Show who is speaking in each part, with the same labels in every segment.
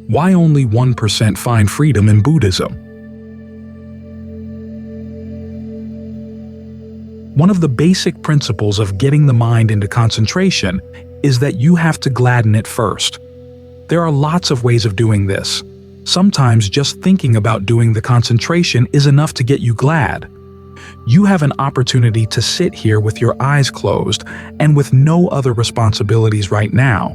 Speaker 1: Why only 1% find freedom in Buddhism? One of the basic principles of getting the mind into concentration is that you have to gladden it first. There are lots of ways of doing this. Sometimes just thinking about doing the concentration is enough to get you glad. You have an opportunity to sit here with your eyes closed and with no other responsibilities right now.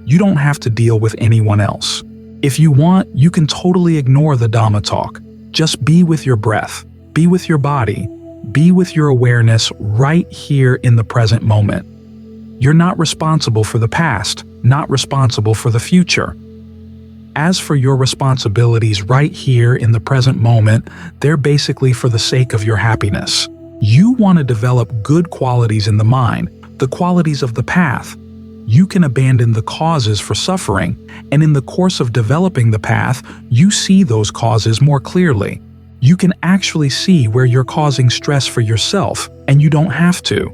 Speaker 1: You don't have to deal with anyone else. If you want, you can totally ignore the Dhamma talk. Just be with your breath, be with your body, be with your awareness right here in the present moment. You're not responsible for the past, not responsible for the future. As for your responsibilities right here in the present moment, they're basically for the sake of your happiness. You want to develop good qualities in the mind, the qualities of the path. You can abandon the causes for suffering, and in the course of developing the path, you see those causes more clearly. You can actually see where you're causing stress for yourself, and you don't have to.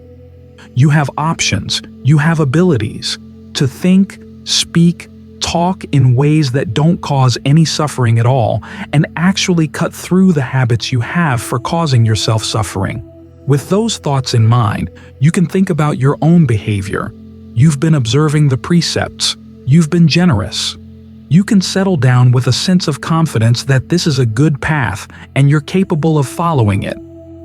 Speaker 1: You have options, you have abilities to think, speak, talk in ways that don't cause any suffering at all, and actually cut through the habits you have for causing yourself suffering. With those thoughts in mind, you can think about your own behavior. You've been observing the precepts. You've been generous. You can settle down with a sense of confidence that this is a good path and you're capable of following it.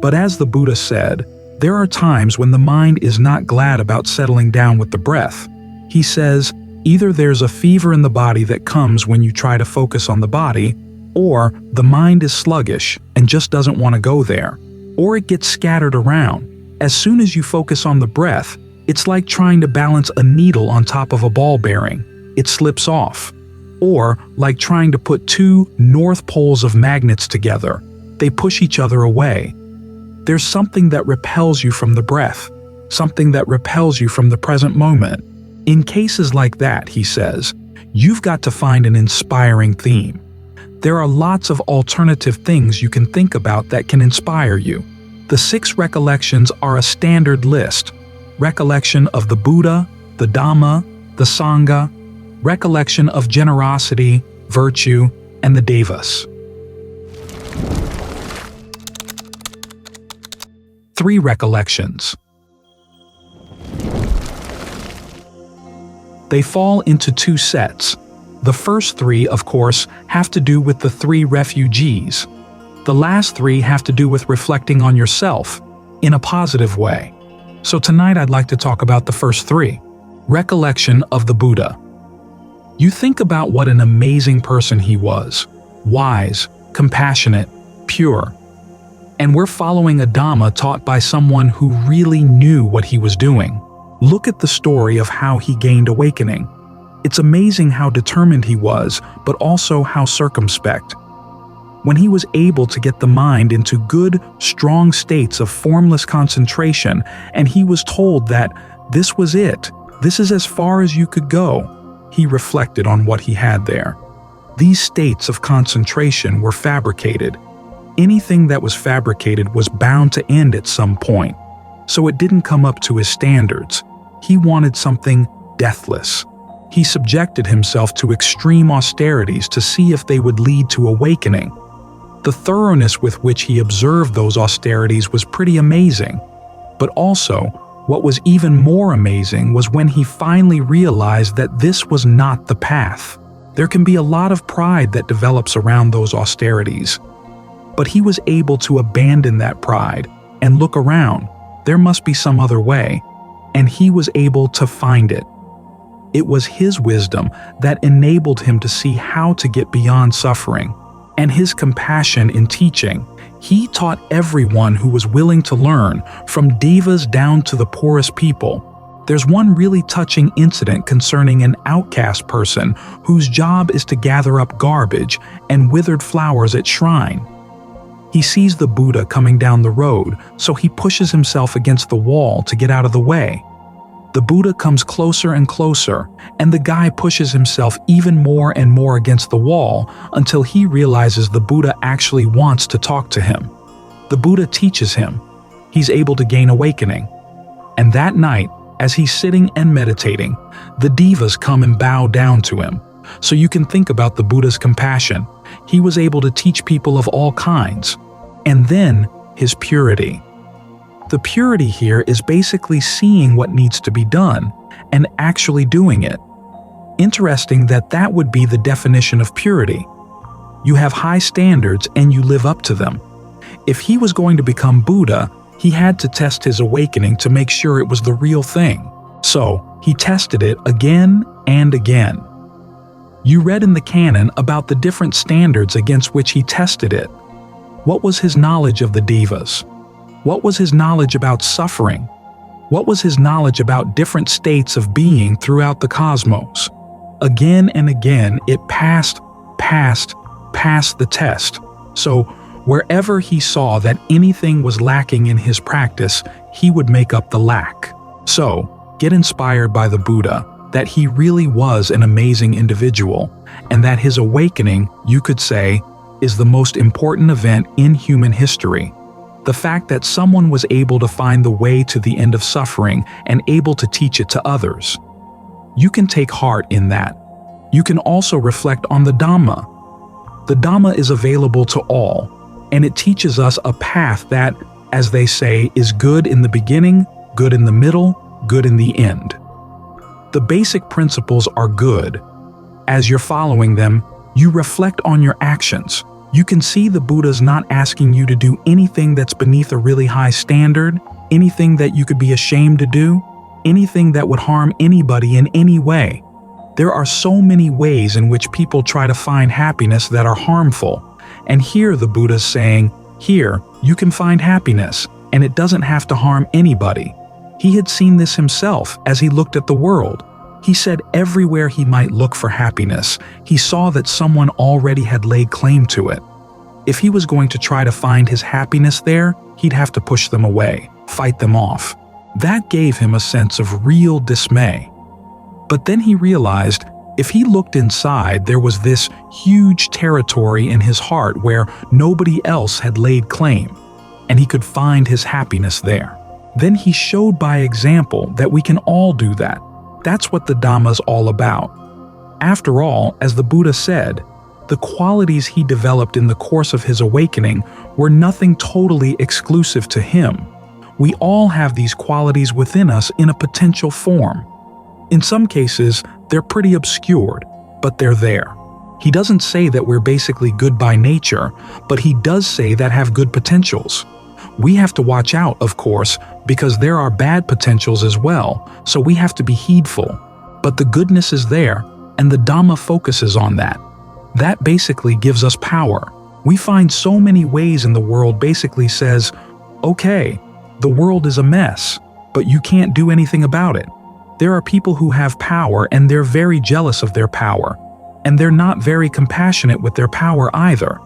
Speaker 1: But as the Buddha said, there are times when the mind is not glad about settling down with the breath. He says, either there's a fever in the body that comes when you try to focus on the body, or the mind is sluggish and just doesn't want to go there, or it gets scattered around. As soon as you focus on the breath, it's like trying to balance a needle on top of a ball bearing. It slips off. Or like trying to put two north poles of magnets together. They push each other away. There's something that repels you from the breath, something that repels you from the present moment. In cases like that, he says, you've got to find an inspiring theme. There are lots of alternative things you can think about that can inspire you. The 6 recollections are a standard list. Recollection of the Buddha, the Dhamma, the Sangha, recollection of generosity, virtue, and the Devas. 3 recollections. They fall into 2 sets. The first 3, of course, have to do with the 3 refugees. The last 3 have to do with reflecting on yourself in a positive way. So tonight I'd like to talk about the first 3. Recollection of the Buddha. You think about what an amazing person he was. Wise, compassionate, pure. And we're following a Dhamma taught by someone who really knew what he was doing. Look at the story of how he gained awakening. It's amazing how determined he was, but also how circumspect. When he was able to get the mind into good, strong states of formless concentration, and he was told that this was it, this is as far as you could go, he reflected on what he had there. These states of concentration were fabricated. Anything that was fabricated was bound to end at some point, so it didn't come up to his standards. He wanted something deathless. He subjected himself to extreme austerities to see if they would lead to awakening. The thoroughness with which he observed those austerities was pretty amazing. But also, what was even more amazing was when he finally realized that this was not the path. There can be a lot of pride that develops around those austerities. But he was able to abandon that pride and look around. There must be some other way. And he was able to find it. It was his wisdom that enabled him to see how to get beyond suffering. And his compassion in teaching. He taught everyone who was willing to learn, from devas down to the poorest people. There's one really touching incident concerning an outcast person whose job is to gather up garbage and withered flowers at shrine. He sees the Buddha coming down the road, so he pushes himself against the wall to get out of the way. The Buddha comes closer and closer, and the guy pushes himself even more and more against the wall until he realizes the Buddha actually wants to talk to him. The Buddha teaches him. He's able to gain awakening. And that night, as he's sitting and meditating, the devas come and bow down to him. So you can think about the Buddha's compassion. He was able to teach people of all kinds. And then, his purity. The purity here is basically seeing what needs to be done and actually doing it. Interesting that that would be the definition of purity. You have high standards and you live up to them. If he was going to become Buddha, he had to test his awakening to make sure it was the real thing. So, he tested it again and again. You read in the canon about the different standards against which he tested it. What was his knowledge of the devas? What was his knowledge about suffering? What was his knowledge about different states of being throughout the cosmos? Again and again, it passed the test. So, wherever he saw that anything was lacking in his practice, he would make up the lack. So, get inspired by the Buddha, that he really was an amazing individual, and that his awakening, you could say, is the most important event in human history. The fact that someone was able to find the way to the end of suffering and able to teach it to others. You can take heart in that. You can also reflect on the Dhamma. The Dhamma is available to all, and it teaches us a path that, as they say, is good in the beginning, good in the middle, good in the end. The basic principles are good. As you're following them, you reflect on your actions. You can see the Buddha's not asking you to do anything that's beneath a really high standard, anything that you could be ashamed to do, anything that would harm anybody in any way. There are so many ways in which people try to find happiness that are harmful. And here the Buddha's saying, here, you can find happiness, and it doesn't have to harm anybody. He had seen this himself as he looked at the world. He said everywhere he might look for happiness, he saw that someone already had laid claim to it. If he was going to try to find his happiness there, he'd have to push them away, fight them off. That gave him a sense of real dismay. But then he realized if he looked inside, there was this huge territory in his heart where nobody else had laid claim, and he could find his happiness there. Then he showed by example that we can all do that. That's what the Dhamma's all about. After all, as the Buddha said, the qualities he developed in the course of his awakening were nothing totally exclusive to him. We all have these qualities within us in a potential form. In some cases, they're pretty obscured, but they're there. He doesn't say that we're basically good by nature, but he does say that have good potentials. We have to watch out, of course, because there are bad potentials as well, so we have to be heedful. But the goodness is there, and the Dhamma focuses on that. That basically gives us power. We find so many ways in the world basically says, okay, the world is a mess, but you can't do anything about it. There are people who have power and they're very jealous of their power, and they're not very compassionate with their power either.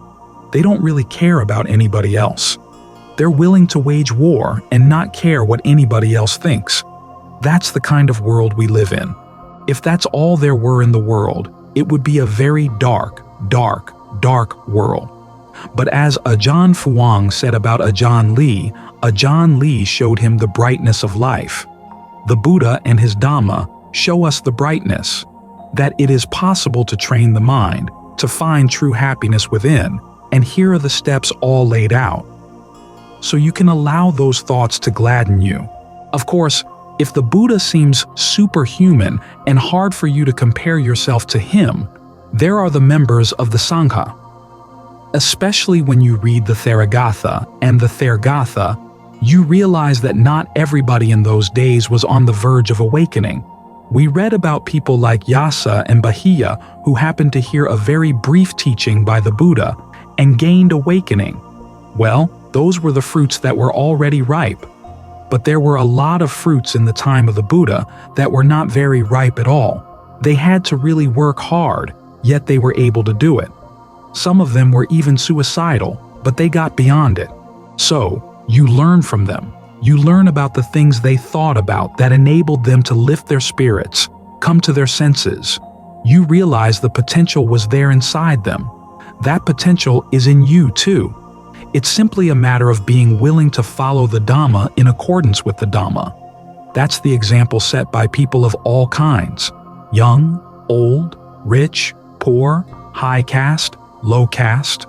Speaker 1: They don't really care about anybody else. They're willing to wage war and not care what anybody else thinks. That's the kind of world we live in. If that's all there were in the world, it would be a very dark world. But as Ajahn Fuang said about Ajahn Lee showed him the brightness of life. The Buddha and his Dhamma show us the brightness, that it is possible to train the mind, to find true happiness within, and here are the steps all laid out. So you can allow those thoughts to gladden you. Of course, if the Buddha seems superhuman and hard for you to compare yourself to him, there are the members of the Sangha. Especially when you read the Therigatha and the Thergatha, you realize that not everybody in those days was on the verge of awakening. We read about people like Yasa and Bahiya who happened to hear a very brief teaching by the Buddha and gained awakening. Well, those were the fruits that were already ripe. But there were a lot of fruits in the time of the Buddha that were not very ripe at all. They had to really work hard, yet they were able to do it. Some of them were even suicidal, but they got beyond it. So, you learn from them. You learn about the things they thought about that enabled them to lift their spirits, come to their senses. You realize the potential was there inside them. That potential is in you too. It's simply a matter of being willing to follow the Dhamma in accordance with the Dhamma. That's the example set by people of all kinds, young, old, Rich, poor, high caste, low caste.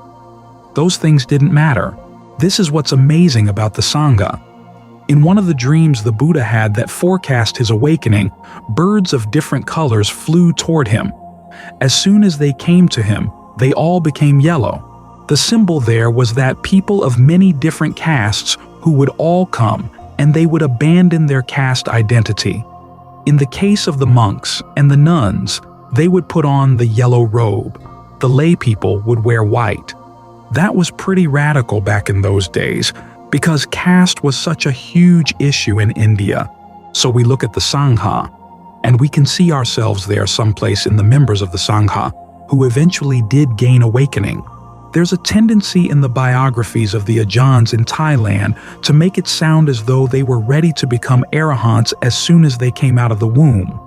Speaker 1: Those things didn't matter. This is what's amazing about the Sangha. In one of the dreams the Buddha had that forecast his awakening, birds of different colors flew toward him. As soon as they came to him, they all became yellow. The symbol there was that people of many different castes who would all come, and they would abandon their caste identity. In the case of the monks and the nuns, they would put on the yellow robe. The lay people would wear white. That was pretty radical back in those days, because caste was such a huge issue in India. So we look at the Sangha, and we can see ourselves there someplace in the members of the Sangha who eventually did gain awakening. There's a tendency in the biographies of the Ajahns in Thailand to make it sound as though they were ready to become arahants as soon as they came out of the womb.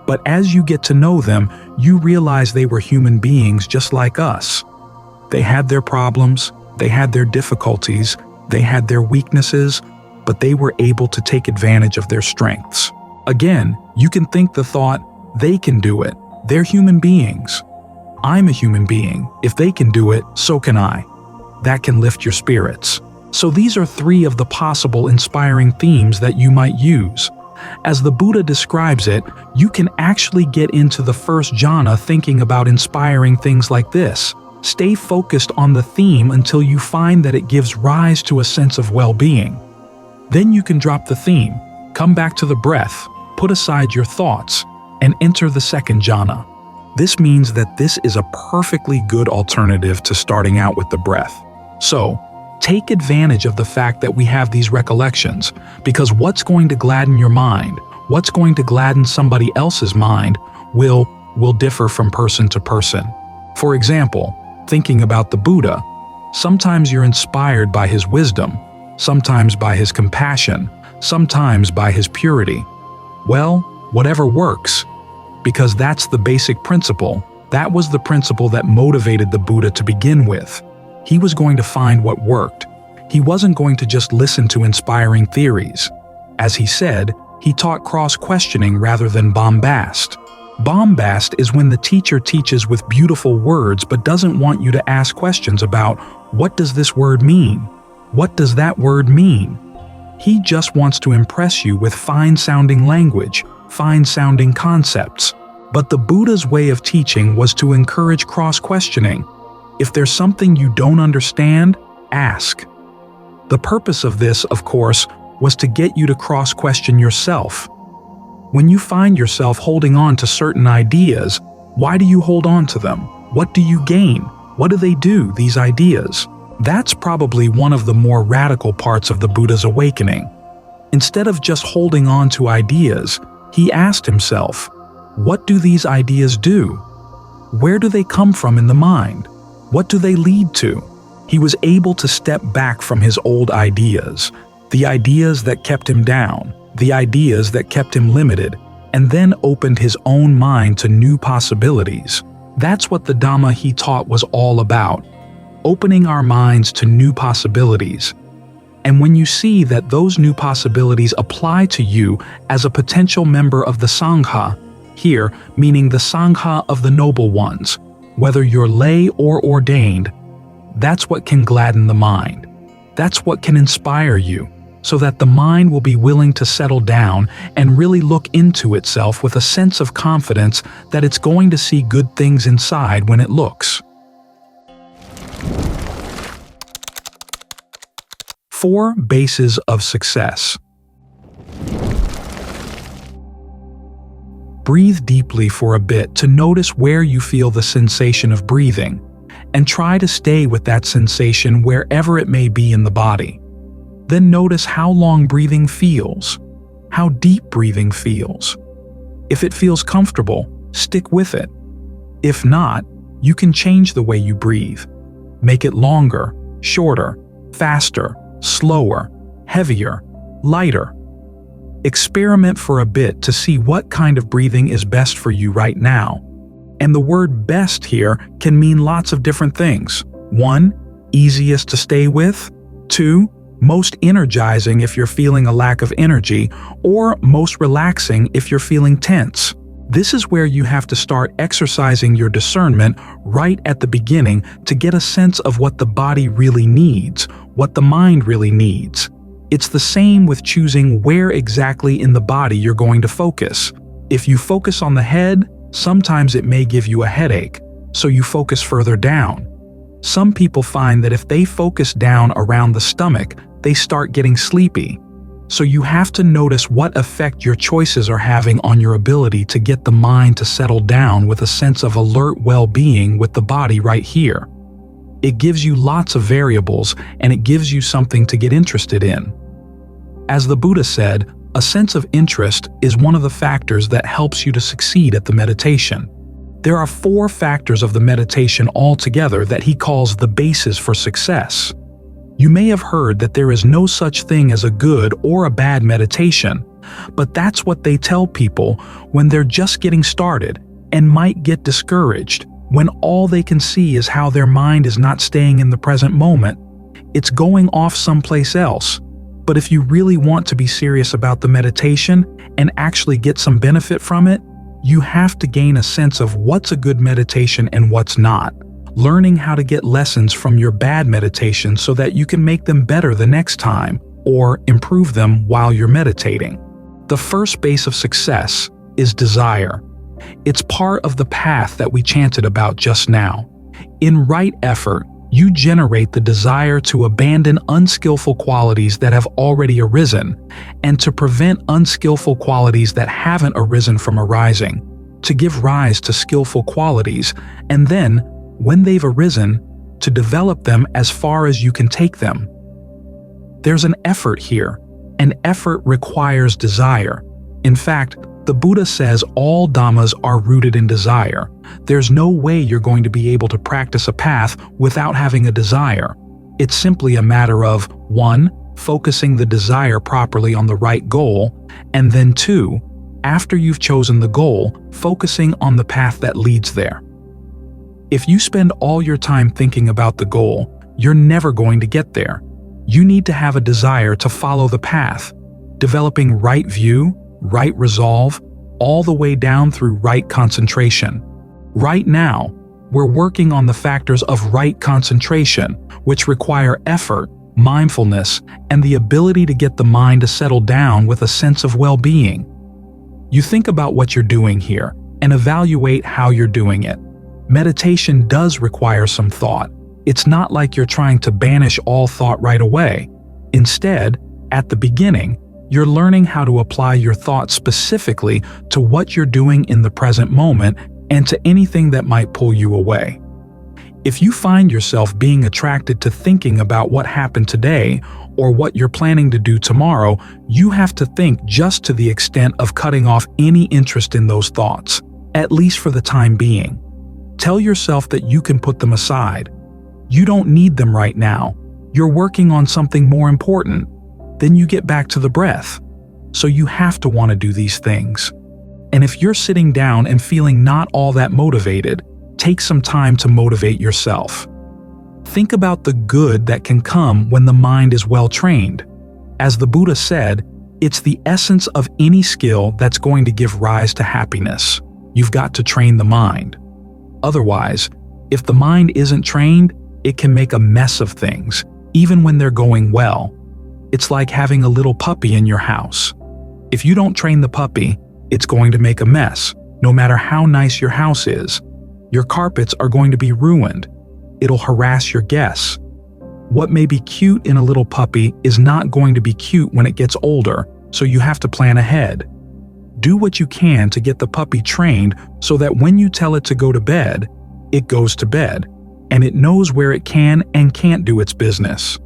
Speaker 1: But as you get to know them, you realize they were human beings just like us. They had their problems, they had their difficulties, they had their weaknesses, but they were able to take advantage of their strengths. Again, you can think the thought, they can do it, they're human beings. I'm a human being. If they can do it, so can I. That can lift your spirits. So these are 3 of the possible inspiring themes that you might use. As the Buddha describes it, you can actually get into the first jhana thinking about inspiring things like this. Stay focused on the theme until you find that it gives rise to a sense of well-being. Then you can drop the theme, come back to the breath, put aside your thoughts, and enter the second jhana. This means that this is a perfectly good alternative to starting out with the breath. So, take advantage of the fact that we have these recollections, because what's going to gladden your mind, what's going to gladden somebody else's mind, will differ from person to person. For example, thinking about the Buddha, sometimes you're inspired by his wisdom, sometimes by his compassion, sometimes by his purity. Well, whatever works. Because that's the basic principle. That was the principle that motivated the Buddha to begin with. He was going to find what worked. He wasn't going to just listen to inspiring theories. As he said, he taught cross-questioning rather than bombast. Bombast is when the teacher teaches with beautiful words but doesn't want you to ask questions about, what does this word mean? What does that word mean? He just wants to impress you with fine-sounding language, fine-sounding concepts. But the Buddha's way of teaching was to encourage cross-questioning. If there's something you don't understand, ask. The purpose of this, of course, was to get you to cross-question yourself. When you find yourself holding on to certain ideas, why do you hold on to them? What do you gain? What do they do, these ideas? That's probably one of the more radical parts of the Buddha's awakening. Instead of just holding on to ideas, he asked himself, what do these ideas do? Where do they come from in the mind? What do they lead to? He was able to step back from his old ideas, the ideas that kept him down, the ideas that kept him limited, and then opened his own mind to new possibilities. That's what the Dhamma he taught was all about, opening our minds to new possibilities. And when you see that those new possibilities apply to you as a potential member of the Sangha, here meaning the Sangha of the noble ones, whether you're lay or ordained, that's what can gladden the mind. That's what can inspire you, so that the mind will be willing to settle down and really look into itself with a sense of confidence that it's going to see good things inside when it looks. 4 bases of success. Breathe deeply for a bit to notice where you feel the sensation of breathing, and try to stay with that sensation wherever it may be in the body. Then notice how long breathing feels, how deep breathing feels. If it feels comfortable, stick with it. If not, you can change the way you breathe. Make it longer, shorter, faster, slower, heavier, lighter. Experiment for a bit to see what kind of breathing is best for you right now. And the word best here can mean lots of different things. 1, easiest to stay with. 2, most energizing if you're feeling a lack of energy, or most relaxing if you're feeling tense. This is where you have to start exercising your discernment right at the beginning to get a sense of what the body really needs, what the mind really needs. It's the same with choosing where exactly in the body you're going to focus. If you focus on the head, sometimes it may give you a headache, so you focus further down. Some people find that if they focus down around the stomach, they start getting sleepy. So you have to notice what effect your choices are having on your ability to get the mind to settle down with a sense of alert well-being with the body right here. It gives you lots of variables, and it gives you something to get interested in. As the Buddha said, a sense of interest is one of the factors that helps you to succeed at the meditation. There are 4 factors of the meditation altogether that he calls the basis for success. You may have heard that there is no such thing as a good or a bad meditation, but that's what they tell people when they're just getting started and might get discouraged when all they can see is how their mind is not staying in the present moment. It's going off someplace else. But if you really want to be serious about the meditation and actually get some benefit from it, you have to gain a sense of what's a good meditation and what's not. Learning how to get lessons from your bad meditation so that you can make them better the next time or improve them while you're meditating. The first base of success is desire. It's part of the path that we chanted about just now. In right effort, you generate the desire to abandon unskillful qualities that have already arisen and to prevent unskillful qualities that haven't arisen from arising, to give rise to skillful qualities, and then, when they've arisen, to develop them as far as you can take them. There's an effort here, and effort requires desire. In fact, the Buddha says all Dhammas are rooted in desire. There's no way you're going to be able to practice a path without having a desire. It's simply a matter of 1. Focusing the desire properly on the right goal, and then 2. After you've chosen the goal, focusing on the path that leads there. If you spend all your time thinking about the goal, you're never going to get there. You need to have a desire to follow the path, developing right view, right resolve, all the way down through right concentration. Right now, we're working on the factors of right concentration, which require effort, mindfulness, and the ability to get the mind to settle down with a sense of well-being. You think about what you're doing here and evaluate how you're doing it. Meditation does require some thought. It's not like you're trying to banish all thought right away. Instead, at the beginning, you're learning how to apply your thoughts specifically to what you're doing in the present moment and to anything that might pull you away. If you find yourself being attracted to thinking about what happened today or what you're planning to do tomorrow, you have to think just to the extent of cutting off any interest in those thoughts, at least for the time being. Tell yourself that you can put them aside. You don't need them right now. You're working on something more important. Then you get back to the breath. So you have to want to do these things. And if you're sitting down and feeling not all that motivated, take some time to motivate yourself. Think about the good that can come when the mind is well trained. As the Buddha said, it's the essence of any skill that's going to give rise to happiness. You've got to train the mind. Otherwise, if the mind isn't trained, it can make a mess of things, even when they're going well. It's like having a little puppy in your house. If you don't train the puppy, it's going to make a mess, no matter how nice your house is. Your carpets are going to be ruined. It'll harass your guests. What may be cute in a little puppy is not going to be cute when it gets older, so you have to plan ahead. Do what you can to get the puppy trained so that when you tell it to go to bed, it goes to bed, and it knows where it can and can't do its business.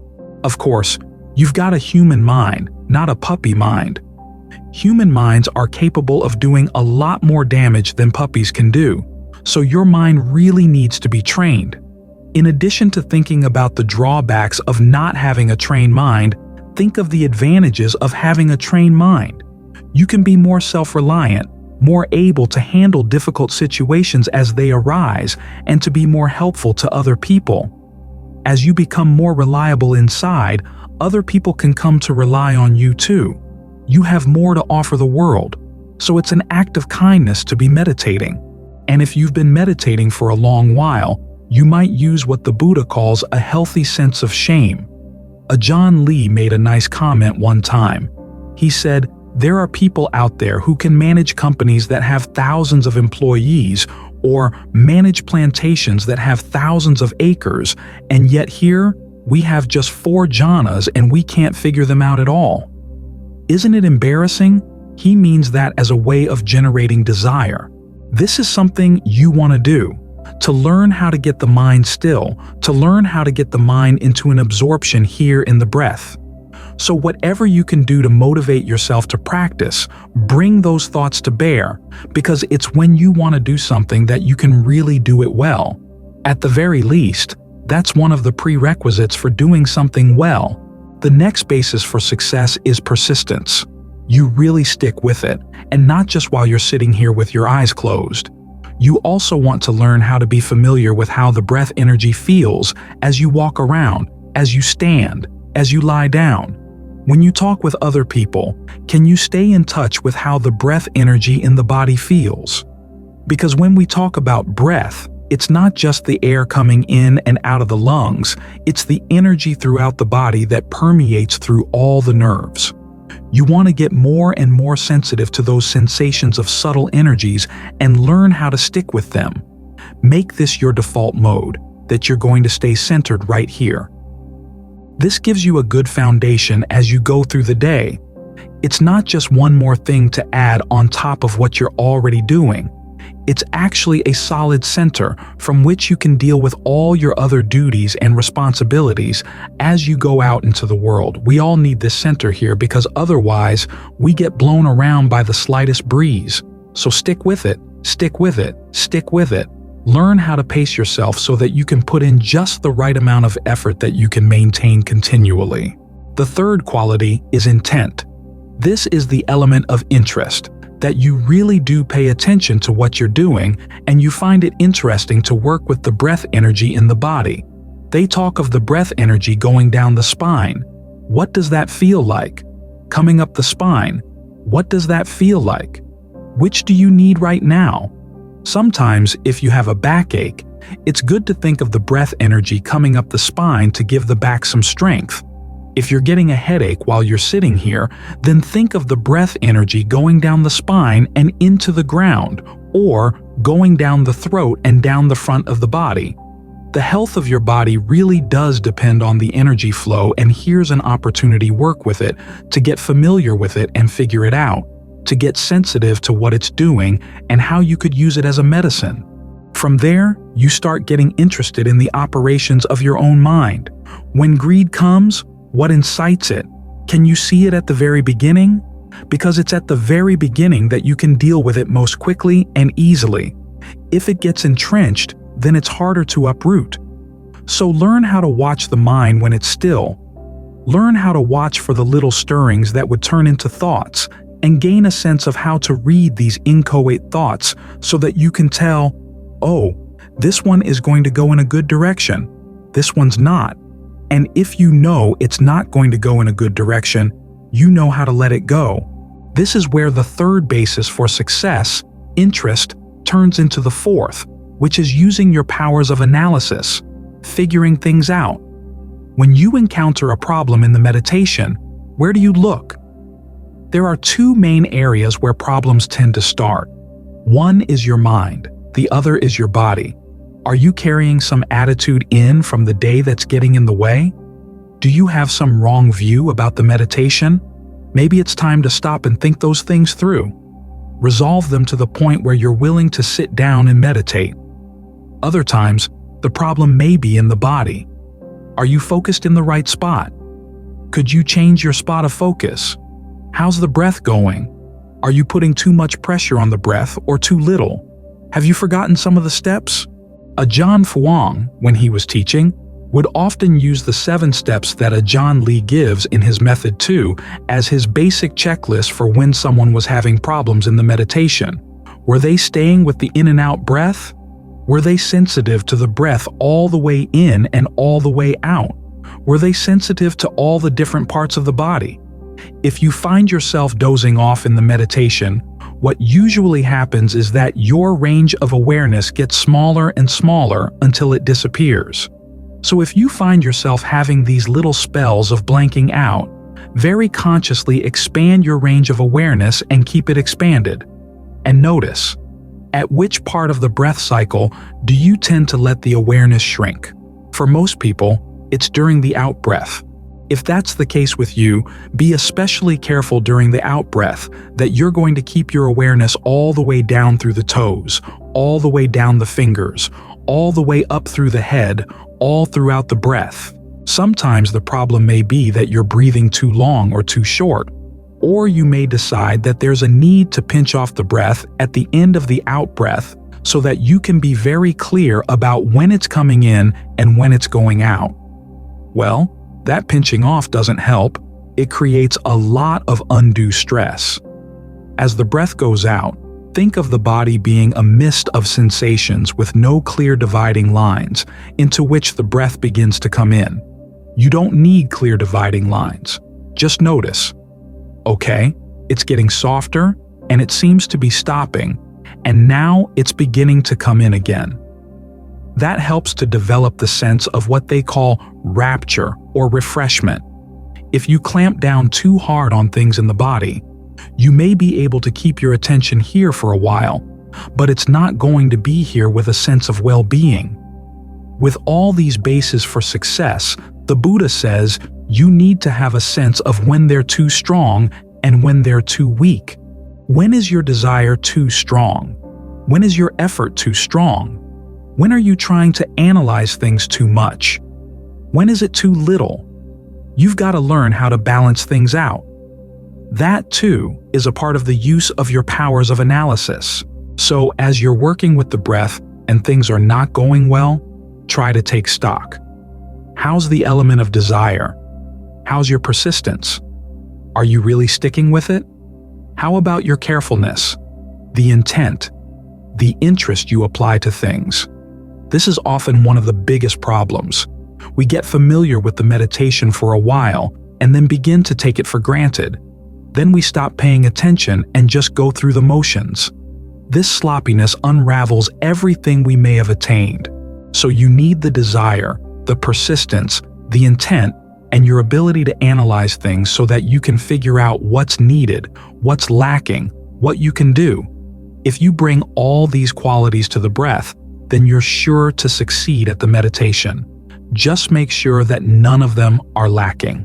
Speaker 1: Of course, you've got a human mind, not a puppy mind. Human minds are capable of doing a lot more damage than puppies can do, so your mind really needs to be trained. In addition to thinking about the drawbacks of not having a trained mind, think of the advantages of having a trained mind. You can be more self-reliant, more able to handle difficult situations as they arise, and to be more helpful to other people. As you become more reliable inside, other people can come to rely on you too. You have more to offer the world. So it's an act of kindness to be meditating. And if you've been meditating for a long while, you might use what the Buddha calls a healthy sense of shame. Ajahn Lee made a nice comment one time. He said, "There are people out there who can manage companies that have thousands of employees or manage plantations that have thousands of acres, and yet here we have just 4 jhanas and we can't figure them out at all." Isn't it embarrassing? He means that as a way of generating desire. This is something you want to do. To learn how to get the mind still, to learn how to get the mind into an absorption here in the breath. So whatever you can do to motivate yourself to practice, bring those thoughts to bear, because it's when you want to do something that you can really do it well. At the very least, that's one of the prerequisites for doing something well. The next basis for success is persistence. You really stick with it, and not just while you're sitting here with your eyes closed. You also want to learn how to be familiar with how the breath energy feels as you walk around, as you stand, as you lie down. When you talk with other people, can you stay in touch with how the breath energy in the body feels? Because when we talk about breath, it's not just the air coming in and out of the lungs, it's the energy throughout the body that permeates through all the nerves. You want to get more and more sensitive to those sensations of subtle energies and learn how to stick with them. Make this your default mode, that you're going to stay centered right here. This gives you a good foundation as you go through the day. It's not just one more thing to add on top of what you're already doing. It's actually a solid center from which you can deal with all your other duties and responsibilities as you go out into the world. We all need this center here because otherwise we get blown around by the slightest breeze. So stick with it, stick with it, stick with it. Learn how to pace yourself so that you can put in just the right amount of effort that you can maintain continually. The third quality is intent. This is the element of interest, that you really do pay attention to what you're doing and you find it interesting to work with the breath energy in the body. They talk of the breath energy going down the spine. What does that feel like? Coming up the spine. What does that feel like? Which do you need right now? Sometimes, if you have a backache, it's good to think of the breath energy coming up the spine to give the back some strength. If you're getting a headache while you're sitting here, then think of the breath energy going down the spine and into the ground, or going down the throat and down the front of the body. The health of your body really does depend on the energy flow, and here's an opportunity to work with it, to get familiar with it and figure it out, to get sensitive to what it's doing and how you could use it as a medicine. From there, you start getting interested in the operations of your own mind. When greed comes, what incites it? Can you see it at the very beginning? Because it's at the very beginning that you can deal with it most quickly and easily. If it gets entrenched, then it's harder to uproot. So learn how to watch the mind when it's still. Learn how to watch for the little stirrings that would turn into thoughts, and gain a sense of how to read these inchoate thoughts so that you can tell, oh, this one is going to go in a good direction, this one's not. And if you know it's not going to go in a good direction, you know how to let it go. This is where the third basis for success, interest, turns into the fourth, which is using your powers of analysis, figuring things out. When you encounter a problem in the meditation, where do you look? There are 2 main areas where problems tend to start. One is your mind, the other is your body. Are you carrying some attitude in from the day that's getting in the way? Do you have some wrong view about the meditation? Maybe it's time to stop and think those things through. Resolve them to the point where you're willing to sit down and meditate. Other times, the problem may be in the body. Are you focused in the right spot? Could you change your spot of focus? How's the breath going? Are you putting too much pressure on the breath or too little? Have you forgotten some of the steps? Ajahn Fuang, when he was teaching, would often use the 7 steps that Ajahn Lee gives in his method too as his basic checklist for when someone was having problems in the meditation. Were they staying with the in and out breath? Were they sensitive to the breath all the way in and all the way out? Were they sensitive to all the different parts of the body? If you find yourself dozing off in the meditation, what usually happens is that your range of awareness gets smaller and smaller until it disappears. So if you find yourself having these little spells of blanking out, very consciously expand your range of awareness and keep it expanded. And notice, at which part of the breath cycle do you tend to let the awareness shrink? For most people, it's during the out-breath. If that's the case with you, be especially careful during the out-breath that you're going to keep your awareness all the way down through the toes, all the way down the fingers, all the way up through the head, all throughout the breath. Sometimes the problem may be that you're breathing too long or too short, or you may decide that there's a need to pinch off the breath at the end of the out-breath so that you can be very clear about when it's coming in and when it's going out. Well, that pinching off doesn't help. It creates a lot of undue stress. As the breath goes out, think of the body being a mist of sensations with no clear dividing lines into which the breath begins to come in. You don't need clear dividing lines. Just notice. Okay, it's getting softer and it seems to be stopping, and now it's beginning to come in again. That helps to develop the sense of what they call rapture or refreshment. If you clamp down too hard on things in the body, you may be able to keep your attention here for a while, but it's not going to be here with a sense of well-being. With all these bases for success, the Buddha says you need to have a sense of when they're too strong and when they're too weak. When is your desire too strong? When is your effort too strong? When are you trying to analyze things too much? When is it too little? You've got to learn how to balance things out. That, too, is a part of the use of your powers of analysis. So, as you're working with the breath and things are not going well, try to take stock. How's the element of desire? How's your persistence? Are you really sticking with it? How about your carefulness, the intent, the interest you apply to things? This is often one of the biggest problems. We get familiar with the meditation for a while and then begin to take it for granted. Then we stop paying attention and just go through the motions. This sloppiness unravels everything we may have attained. So you need the desire, the persistence, the intent, and your ability to analyze things so that you can figure out what's needed, what's lacking, what you can do. If you bring all these qualities to the breath, then you're sure to succeed at the meditation. Just make sure that none of them are lacking.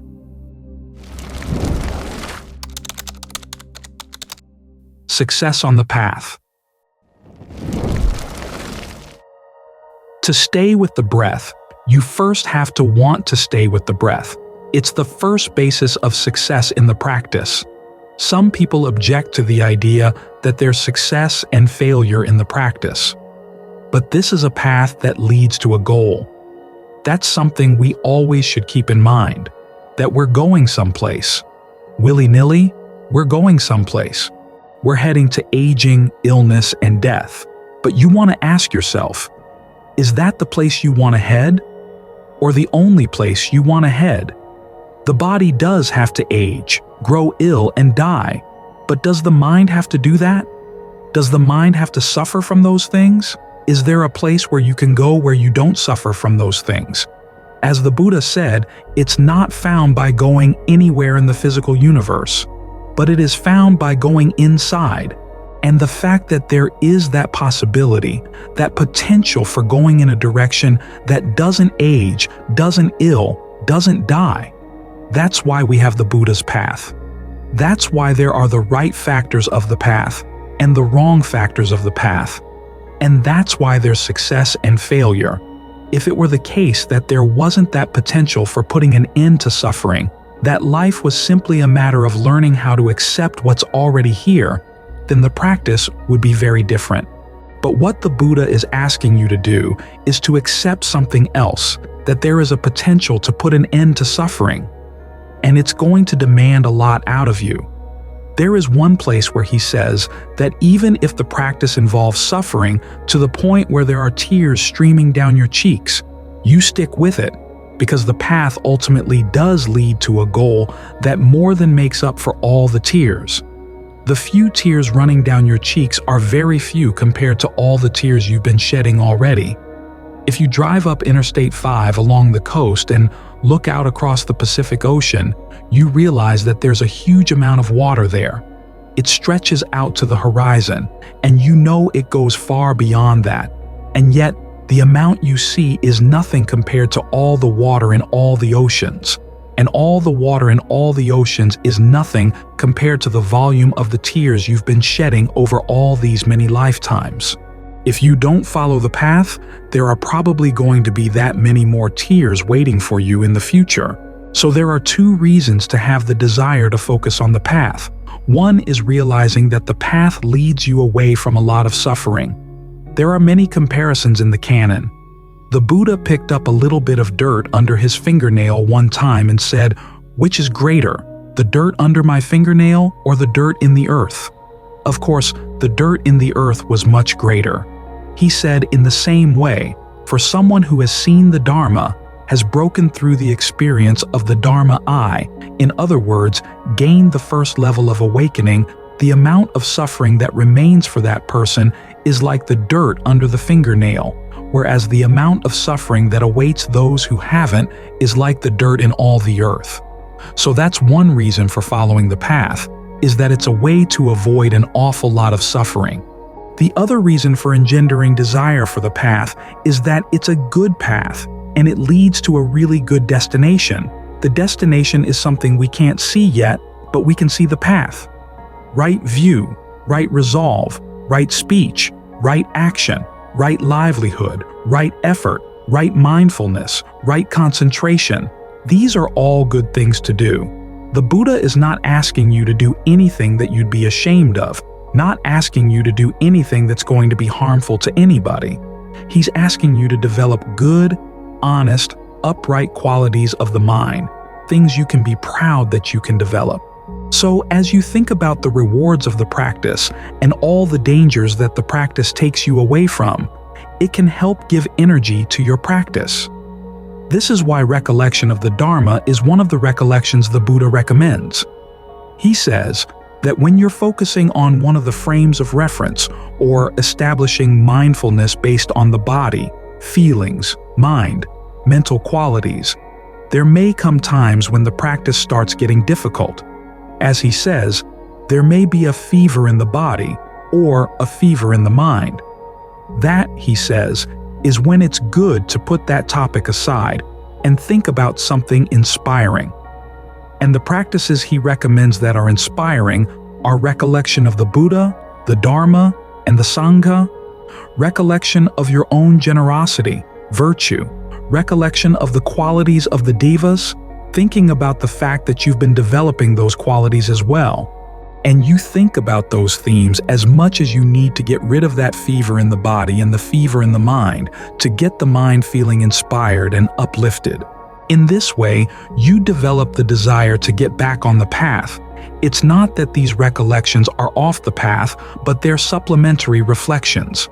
Speaker 1: Success on the path. To stay with the breath, you first have to want to stay with the breath. It's the first basis of success in the practice. Some people object to the idea that there's success and failure in the practice. But this is a path that leads to a goal. That's something we always should keep in mind, that we're going someplace. Willy-nilly, we're going someplace. We're heading to aging, illness, and death. But you want to ask yourself, is that the place you want to head? Or the only place you want to head? The body does have to age, grow ill, and die. But does the mind have to do that? Does the mind have to suffer from those things? Is there a place where you can go where you don't suffer from those things? As the Buddha said, it's not found by going anywhere in the physical universe, but it is found by going inside. And the fact that there is that possibility, that potential for going in a direction that doesn't age, doesn't ill, doesn't die, that's why we have the Buddha's path. That's why there are the right factors of the path and the wrong factors of the path. And that's why there's success and failure. If it were the case that there wasn't that potential for putting an end to suffering, that life was simply a matter of learning how to accept what's already here, then the practice would be very different. But what the Buddha is asking you to do is to accept something else, that there is a potential to put an end to suffering. And it's going to demand a lot out of you. There is one place where he says that even if the practice involves suffering to the point where there are tears streaming down your cheeks, you stick with it, because the path ultimately does lead to a goal that more than makes up for all the tears. The few tears running down your cheeks are very few compared to all the tears you've been shedding already. If you drive up Interstate 5 along the coast and look out across the Pacific Ocean, you realize that there's a huge amount of water there. It stretches out to the horizon, and you know it goes far beyond that. And yet, the amount you see is nothing compared to all the water in all the oceans. And all the water in all the oceans is nothing compared to the volume of the tears you've been shedding over all these many lifetimes. If you don't follow the path, there are probably going to be that many more tears waiting for you in the future. So there are two reasons to have the desire to focus on the path. One is realizing that the path leads you away from a lot of suffering. There are many comparisons in the canon. The Buddha picked up a little bit of dirt under his fingernail one time and said, "Which is greater, the dirt under my fingernail or the dirt in the earth?" Of course, the dirt in the earth was much greater. He said, in the same way, for someone who has seen the Dharma, has broken through the experience of the Dharma eye, in other words, gained the first level of awakening, the amount of suffering that remains for that person is like the dirt under the fingernail, whereas the amount of suffering that awaits those who haven't is like the dirt in all the earth. So that's one reason for following the path, is that it's a way to avoid an awful lot of suffering. The other reason for engendering desire for the path is that it's a good path, and it leads to a really good destination. The destination is something we can't see yet, but we can see the path. Right view, right resolve, right speech, right action, right livelihood, right effort, right mindfulness, right concentration. These are all good things to do. The Buddha is not asking you to do anything that you'd be ashamed of, not asking you to do anything that's going to be harmful to anybody. He's asking you to develop good, honest, upright qualities of the mind, things you can be proud that you can develop. So as you think about the rewards of the practice and all the dangers that the practice takes you away from, it can help give energy to your practice. This is why recollection of the Dharma is one of the recollections the Buddha recommends. He says that when you're focusing on one of the frames of reference or establishing mindfulness based on the body, feelings, mind, mental qualities, there may come times when the practice starts getting difficult. As he says, there may be a fever in the body or a fever in the mind. That, he says, is when it's good to put that topic aside and think about something inspiring. And the practices he recommends that are inspiring are recollection of the Buddha, the Dharma, and the Sangha, recollection of your own generosity, virtue, recollection of the qualities of the devas, thinking about the fact that you've been developing those qualities as well. And you think about those themes as much as you need to get rid of that fever in the body and the fever in the mind to get the mind feeling inspired and uplifted. In this way, you develop the desire to get back on the path. It's not that these recollections are off the path, but they're supplementary reflections.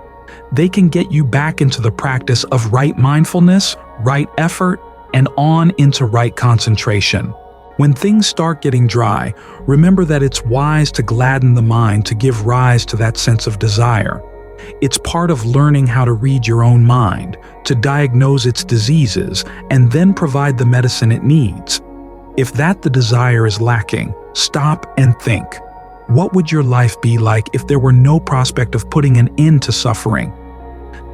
Speaker 1: They can get you back into the practice of right mindfulness, right effort, and on into right concentration. When things start getting dry, remember that it's wise to gladden the mind to give rise to that sense of desire. It's part of learning how to read your own mind, to diagnose its diseases, and then provide the medicine it needs. If the desire is lacking, stop and think. What would your life be like if there were no prospect of putting an end to suffering?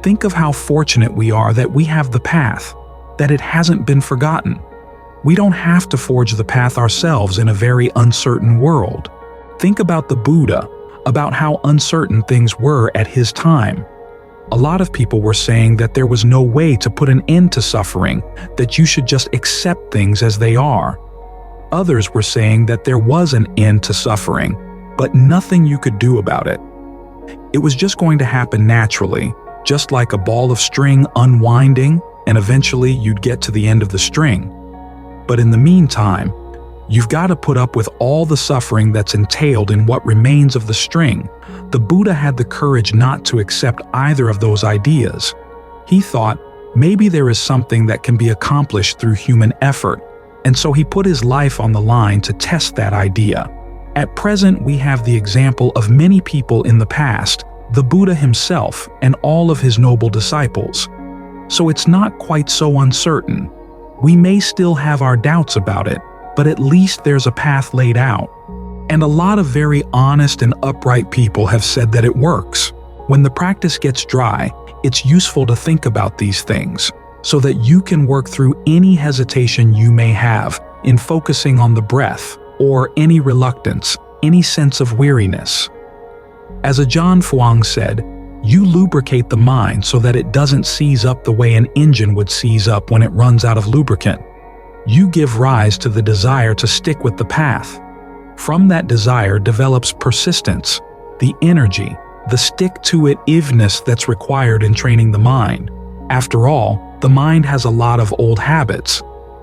Speaker 1: Think of how fortunate we are that we have the path, that it hasn't been forgotten. We don't have to forge the path ourselves in a very uncertain world. Think about the Buddha, about how uncertain things were at his time. A lot of people were saying that there was no way to put an end to suffering, that you should just accept things as they are. Others were saying that there was an end to suffering, but nothing you could do about it. It was just going to happen naturally, just like a ball of string unwinding, and eventually you'd get to the end of the string. But in the meantime, you've got to put up with all the suffering that's entailed in what remains of the string. The Buddha had the courage not to accept either of those ideas. He thought, Maybe there is something that can be accomplished through human effort, and so he put his life on the line to test that idea. At present, we have the example of many people in the past, the Buddha himself and all of his noble disciples. So it's not quite so uncertain. We may still have our doubts about it, but at least there's a path laid out. And a lot of very honest and upright people have said that it works. When the practice gets dry, it's useful to think about these things, so that you can work through any hesitation you may have in focusing on the breath, or any reluctance, any sense of weariness. As Ajahn Fuang said, you lubricate the mind so that it doesn't seize up the way an engine would seize up when it runs out of lubricant. You give rise to the desire to stick with the path. From that desire develops persistence, the energy, the stick-to-it-iveness that's required in training the mind. After all, the mind has a lot of old habits,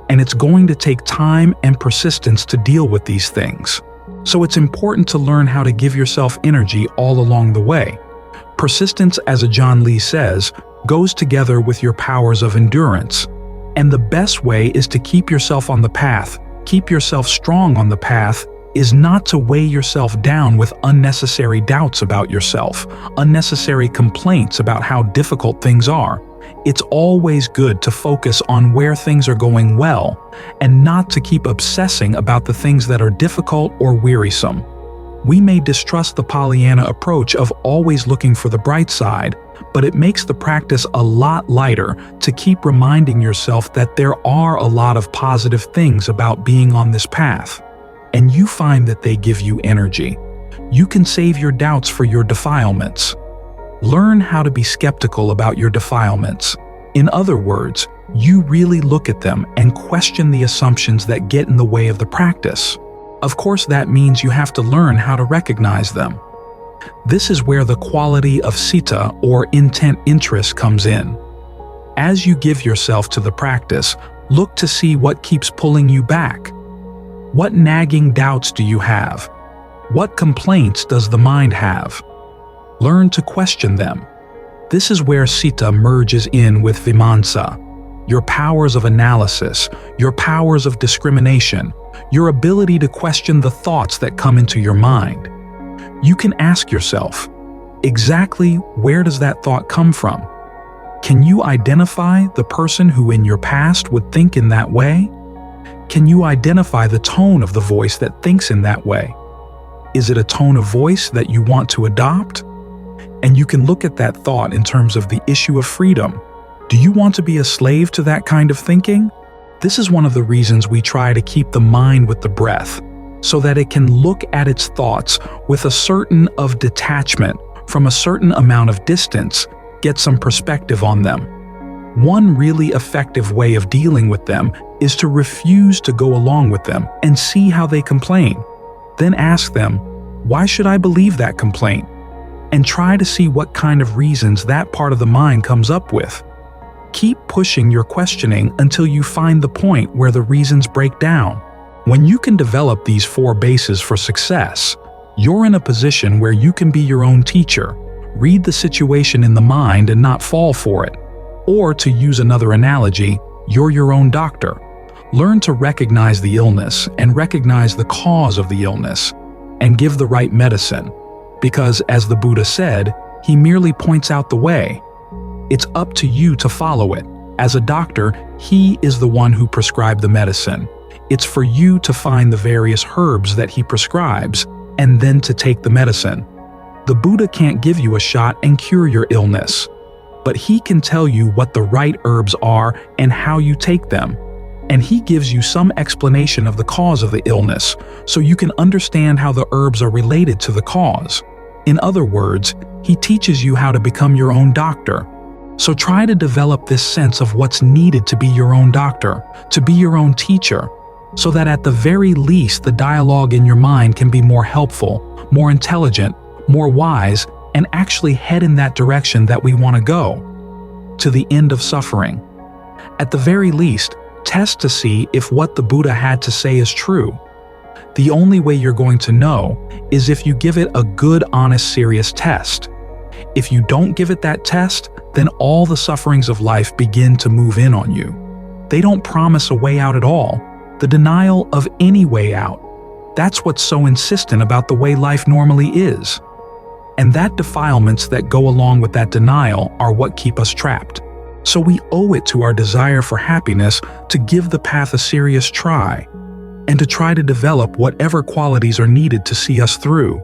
Speaker 1: and it's going to take time and persistence to deal with these things. So it's important to learn how to give yourself energy all along the way. Persistence, as Ajahn Lee says, goes together with your powers of endurance. And the best way is to keep yourself on the path, keep yourself strong on the path, is not to weigh yourself down with unnecessary doubts about yourself, unnecessary complaints about how difficult things are. It's always good to focus on where things are going well, and not to keep obsessing about the things that are difficult or wearisome. We may distrust the Pollyanna approach of always looking for the bright side, but it makes the practice a lot lighter to keep reminding yourself that there are a lot of positive things about being on this path. And you find that they give you energy. You can save your doubts for your defilements. Learn how to be skeptical about your defilements. In other words, you really look at them and question the assumptions that get in the way of the practice. Of course, that means you have to learn how to recognize them. This is where the quality of citta, or intent interest, comes in. As you give yourself to the practice, look to see what keeps pulling you back. What nagging doubts do you have? What complaints does the mind have? Learn to question them. This is where citta merges in with vimamsa, your powers of analysis, your powers of discrimination, your ability to question the thoughts that come into your mind. You can ask yourself, exactly where does that thought come from? Can you identify the person who in your past would think in that way? Can you identify the tone of the voice that thinks in that way? Is it a tone of voice that you want to adopt? And you can look at that thought in terms of the issue of freedom. Do you want to be a slave to that kind of thinking? This is one of the reasons we try to keep the mind with the breath, so that it can look at its thoughts with a certain of detachment, from a certain amount of distance, get some perspective on them. One really effective way of dealing with them is to refuse to go along with them and see how they complain. Then ask them, why should I believe that complaint? And try to see what kind of reasons that part of the mind comes up with. Keep pushing your questioning until you find the point where the reasons break down. When you can develop these 4 bases for success, you're in a position where you can be your own teacher, read the situation in the mind and not fall for it. Or to use another analogy, you're your own doctor. Learn to recognize the illness and recognize the cause of the illness, and give the right medicine. Because, as the Buddha said, he merely points out the way. It's up to you to follow it. As a doctor, he is the one who prescribed the medicine. It's for you to find the various herbs that he prescribes, and then to take the medicine. The Buddha can't give you a shot and cure your illness, but he can tell you what the right herbs are and how you take them. And he gives you some explanation of the cause of the illness, so you can understand how the herbs are related to the cause. In other words, he teaches you how to become your own doctor. So try to develop this sense of what's needed to be your own doctor, to be your own teacher, so that at the very least the dialogue in your mind can be more helpful, more intelligent, more wise, and actually head in that direction that we want to go, to the end of suffering. At the very least, test to see if what the Buddha had to say is true. The only way you're going to know is if you give it a good, honest, serious test. If you don't give it that test, then all the sufferings of life begin to move in on you. They don't promise a way out at all, the denial of any way out. That's what's so insistent about the way life normally is. And that defilements that go along with that denial are what keep us trapped. So we owe it to our desire for happiness to give the path a serious try, and to try to develop whatever qualities are needed to see us through.